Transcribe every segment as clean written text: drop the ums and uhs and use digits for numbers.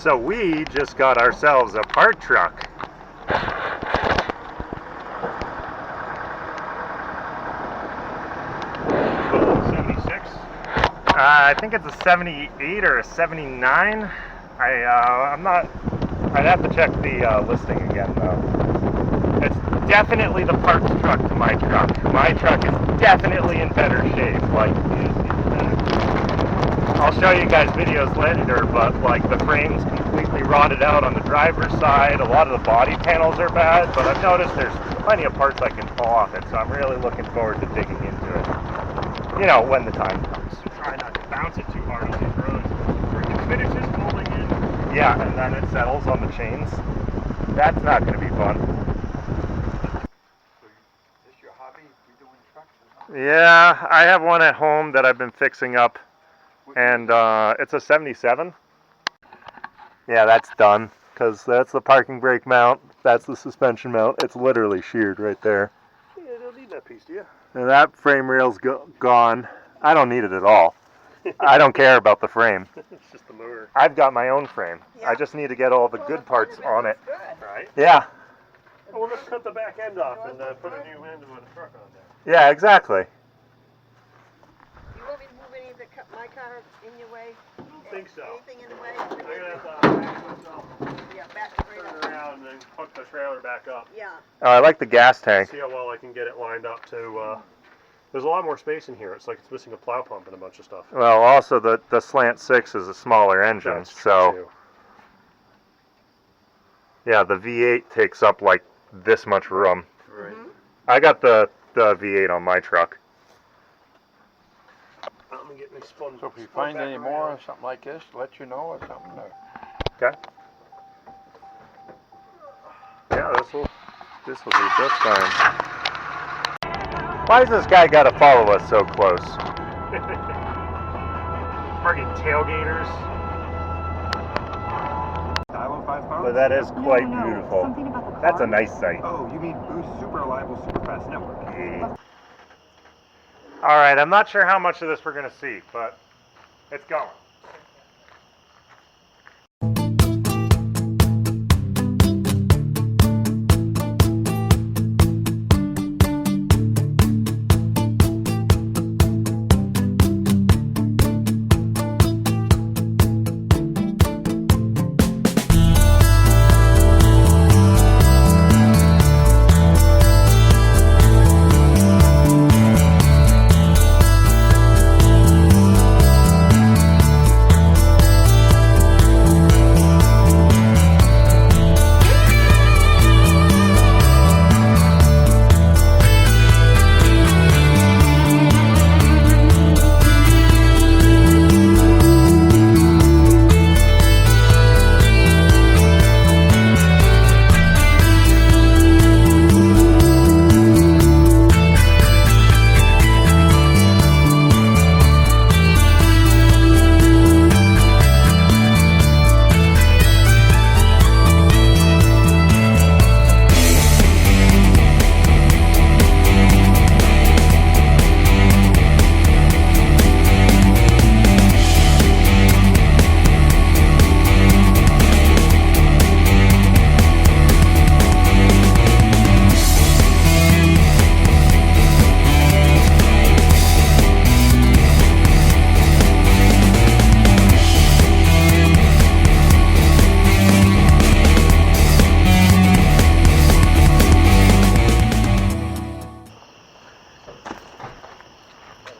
So we just got ourselves a park truck. I think it's a 78 or a 79. I'm not. I'd have to check the listing again though. It's definitely the parts truck to my truck. My truck is definitely in better shape. Like, I'll show you guys videos later, but like the frame's completely rotted out on the driver's side. A lot of the body panels are bad, but I've noticed there's plenty of parts I can pull off it. So I'm really looking forward to digging into it. You know, when the time comes. Try not to bounce it too hard on these roads. Freaking finishes folding in. Yeah, and then it settles on the chains. That's not going to be fun. So is this your hobby? You doing trucks? Yeah, I have one at home that I've been fixing up, and it's a 77. Yeah, that's done, because that's the parking brake mount, that's the suspension mount. It's literally sheared right there. Yeah, you don't need that piece, do you? And that frame rail's gone. I don't need it at all. I don't care about the frame. It's just the motor. I've got my own frame. Yeah. I just need to get all the good parts on it. Good. Right? Yeah. Well, let's cut the back end off and put a new end of a truck on there. Yeah, exactly. You want me to move any of my car in your way? I don't think so. Anything in the way? I'm going to have to back myself, Yeah, back straight turn up. around, and then hook the trailer back up. Yeah. I like the gas tank. See how well I can get it lined up to... there's a lot more space in here. It's like it's missing a plow pump and a bunch of stuff. Well, also the slant 6 is a smaller engine, That's true, so too. yeah, the V8 takes up like this much room. Right. I got the V8 on my truck. I'm gonna get me spun. So if you spun find back any around. more or something like this, let you know or something. Okay. Yeah, this will do just fine. Why has this guy got to follow us so close? Friggin' tailgaters. But that is quite beautiful. That's a nice sight. Oh, you mean Boost Super Reliable Super Fast Network? All right, I'm not sure how much of this we're going to see, but it's going.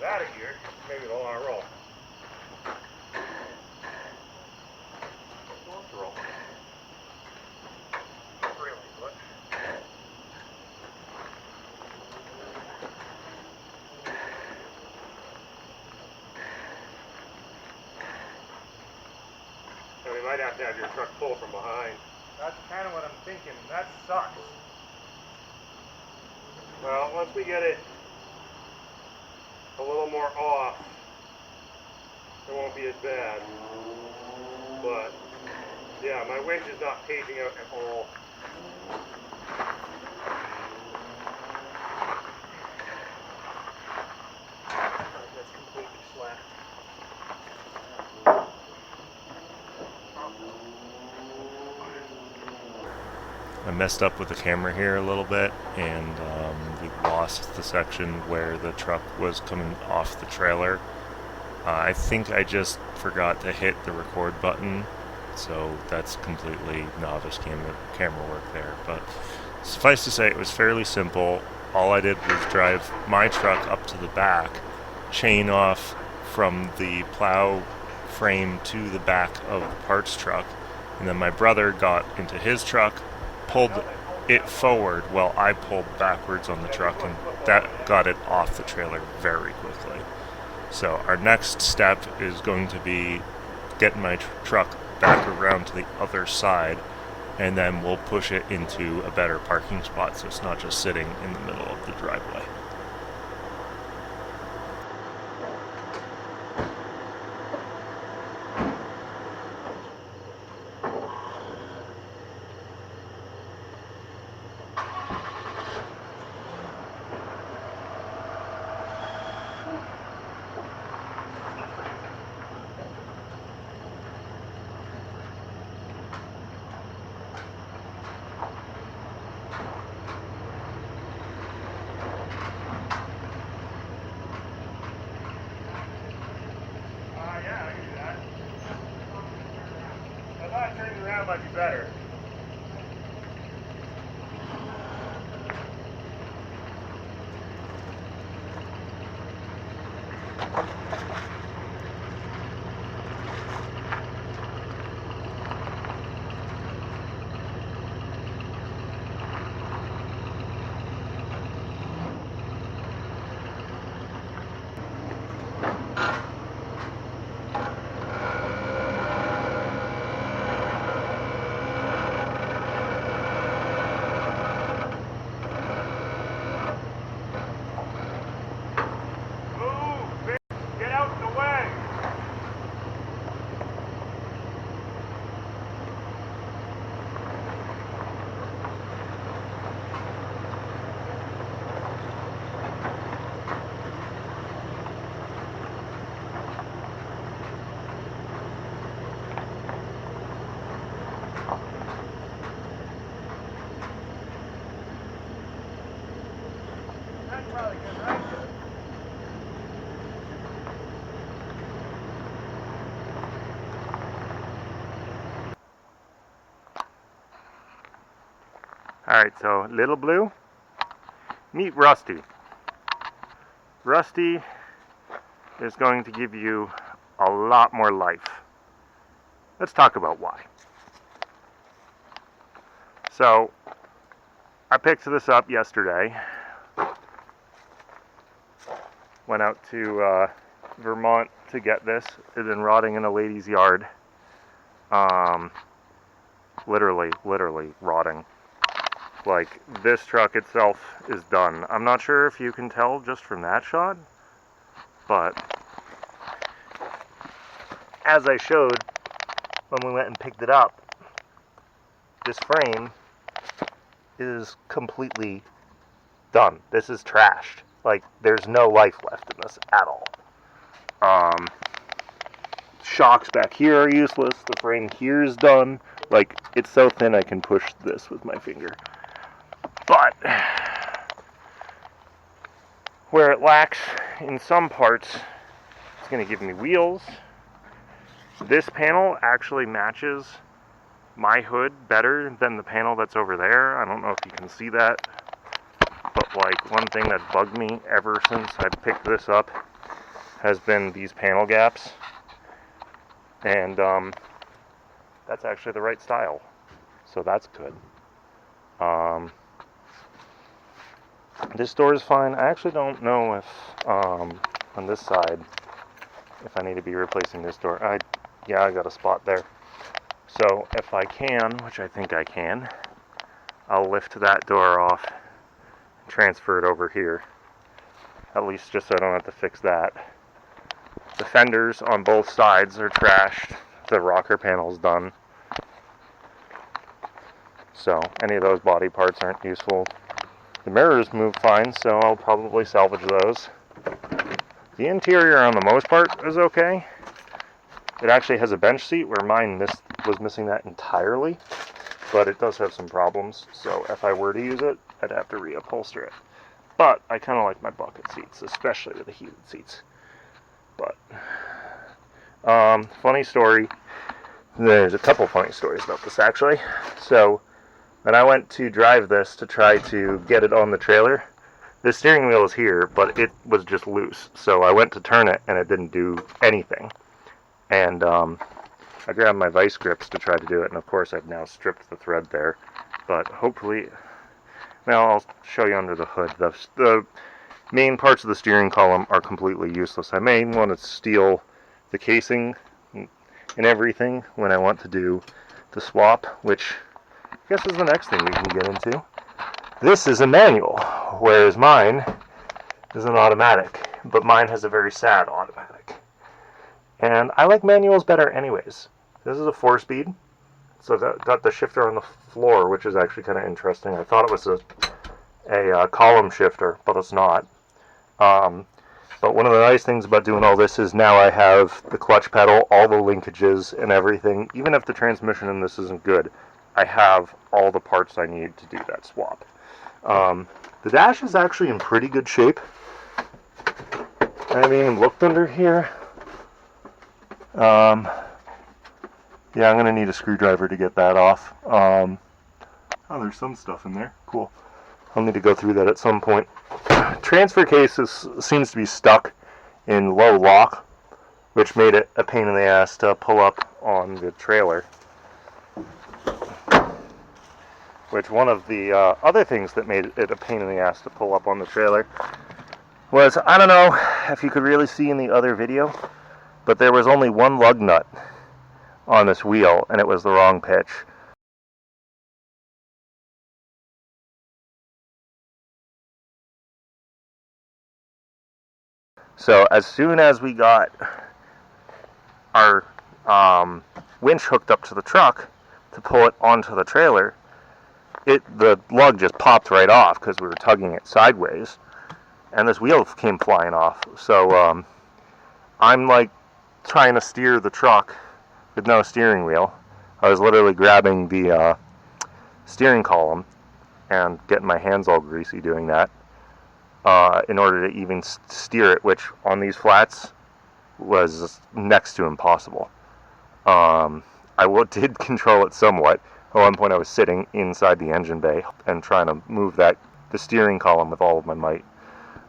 Out of here. Maybe it'll want to roll. It wants to roll. Really, what? So we might have to have your truck pull from behind. That's kind of what I'm thinking. That sucks. Well, once we get it a little more off, it won't be as bad. But yeah, my winch is not paging out at all. That's completely flat. I messed up with the camera here a little bit, and we lost the section where the truck was coming off the trailer. I think I just forgot to hit the record button, so that's completely novice camera work there. But suffice to say, it was fairly simple. All I did was drive my truck up to the back, chain off from the plow frame to the back of the parts truck, and then my brother got into his truck, pulled it forward while I pulled backwards on the truck, and that got it off the trailer very quickly. So our next step is going to be getting my truck back around to the other side, and then we'll push it into a better parking spot so it's not just sitting in the middle of the driveway. Turning around might be better. Alright, so Little Blue, meet Rusty. Rusty is going to give you a lot more life. Let's talk about why. So, I picked this up yesterday. Went out to Vermont to get this. It had been rotting in a lady's yard. Literally rotting. Like, this truck itself is done. I'm not sure if you can tell just from that shot, but as I showed when we went and picked it up, this frame is completely done. This is trashed. Like, there's no life left in this at all. Shocks back here are useless. The frame here is done. Like, it's so thin I can push this with my finger. But where it lacks in some parts, it's going to give me wheels. This panel actually matches my hood better than the panel that's over there. I don't know if you can see that, but like, one thing that bugged me ever since I picked this up has been these panel gaps, and that's actually the right style, so that's good. This door is fine. I actually don't know if on this side if I need to be replacing this door. Yeah, I got a spot there. So if I can, which I think I can, I'll lift that door off and transfer it over here. At least just so I don't have to fix that. The fenders on both sides are trashed. The rocker panel's done. So any of those body parts aren't useful. The mirrors move fine, so I'll probably salvage those. The interior on the most part is okay. It actually has a bench seat where mine was missing that entirely. but it does have some problems, so if I were to use it, I'd have to reupholster it. But I kind of like my bucket seats, especially the heated seats. But, funny story, there's a couple funny stories about this actually. So, when I went to drive this to try to get it on the trailer, the steering wheel is here, but it was just loose. So I went to turn it and it didn't do anything. And I grabbed my vice grips to try to do it, and of course I've now stripped the thread there. But hopefully, well, I'll show you under the hood. The main parts of the steering column are completely useless. I may want to steal the casing and everything when I want to do the swap, which I guess is the next thing we can get into. This is a manual, whereas mine is an automatic, but mine has a very sad automatic. And I like manuals better anyways. This is a 4-speed, so that got the shifter on the floor, which is actually kind of interesting. I thought it was a column shifter, but it's not. But one of the nice things about doing all this is now I have the clutch pedal, all the linkages and everything. Even if the transmission in this isn't good, I have all the parts I need to do that swap. The dash is actually in pretty good shape. I haven't even looked under here. Yeah, I'm going to need a screwdriver to get that off. Oh, there's some stuff in there. Cool. I'll need to go through that at some point. Transfer case seems to be stuck in low lock, which made it a pain in the ass to pull up on the trailer. Which one of the other things that made it a pain in the ass to pull up on the trailer was, I don't know if you could really see in the other video, but there was only one lug nut on this wheel, and it was the wrong pitch. So as soon as we got our winch hooked up to the truck to pull it onto the trailer, the lug just popped right off because we were tugging it sideways, and this wheel came flying off. So I'm like trying to steer the truck with no steering wheel. I was literally grabbing the steering column and getting my hands all greasy doing that in order to even steer it, which on these flats was next to impossible. I did control it somewhat. At one point I was sitting inside the engine bay and trying to move the steering column with all of my might.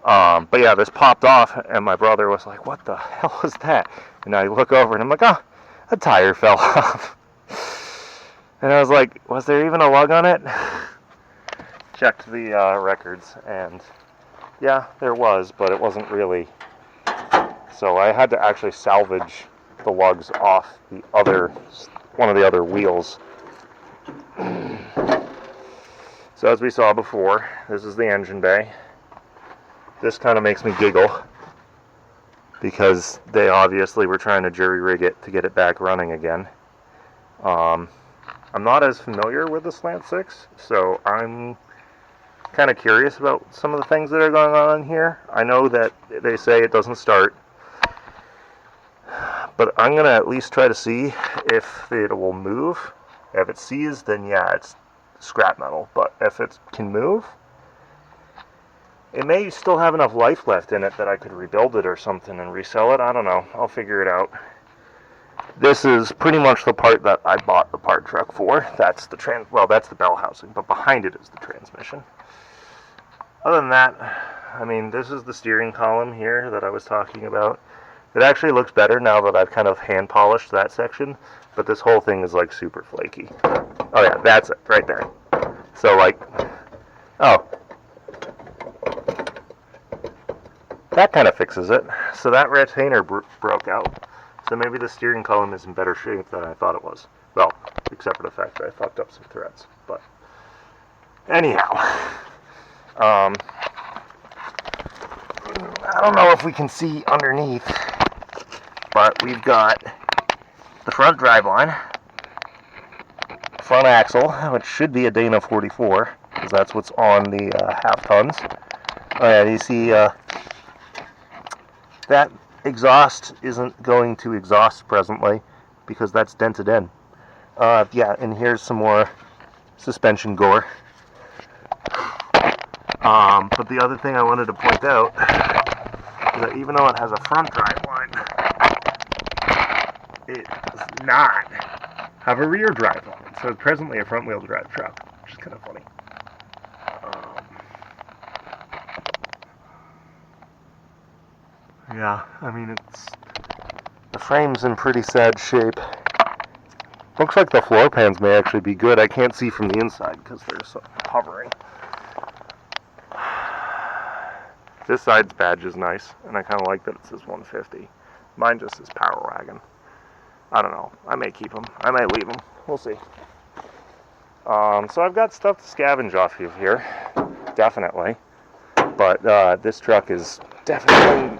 But yeah, this popped off, and my brother was like, "What the hell was that?" And I look over and I'm like, "Oh, a tire fell off." And I was like, "Was there even a lug on it?" Checked the records, and yeah, there was, but it wasn't really. So I had to actually salvage the lugs off one of the other wheels. So as we saw before, this is the engine bay. This kind of makes me giggle because they obviously were trying to jury rig it to get it back running again. I'm not as familiar with the Slant 6, so I'm kind of curious about some of the things that are going on here. I know that they say it doesn't start, but I'm going to at least try to see if it will move. If it sees, then yeah, it's scrap metal. But if it can move, it may still have enough life left in it that I could rebuild it or something and resell it. I don't know. I'll figure it out. This is pretty much the part that I bought the part truck for. That's the that's the bell housing, but behind it is the transmission. Other than that, I mean, this is the steering column here that I was talking about. It actually looks better now that I've kind of hand polished that section, but this whole thing is like super flaky. Oh yeah, that's it, right there. So like, oh, that kind of fixes it. So that retainer broke out. So maybe the steering column is in better shape than I thought it was. Well, except for the fact that I fucked up some threads. But anyhow, I don't know if we can see underneath, but we've got the front driveline, front axle, which should be a Dana 44, because that's what's on the half tons. Oh yeah, you see that exhaust isn't going to exhaust presently because that's dented in. Yeah, and here's some more suspension gore. But the other thing I wanted to point out is that even though it has a front drive line, it does not have a rear drive line. So it's presently a front wheel drive truck, which is kind of funny. Yeah, I mean, the frame's in pretty sad shape. Looks like the floor pans may actually be good. I can't see from the inside because they're so hovering. This side's badge is nice, and I kind of like that it says 150. Mine just says Power Wagon. I don't know. I may keep them. I may leave them. We'll see. So I've got stuff to scavenge off of here, definitely. But this truck is definitely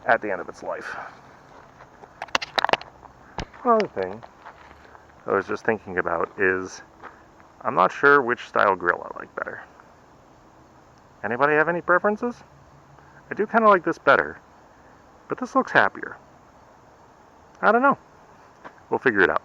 at the end of its life. Another thing I was just thinking about is I'm not sure which style grill I like better. Anybody have any preferences? I do kind of like this better, but this looks happier. I don't know. We'll figure it out.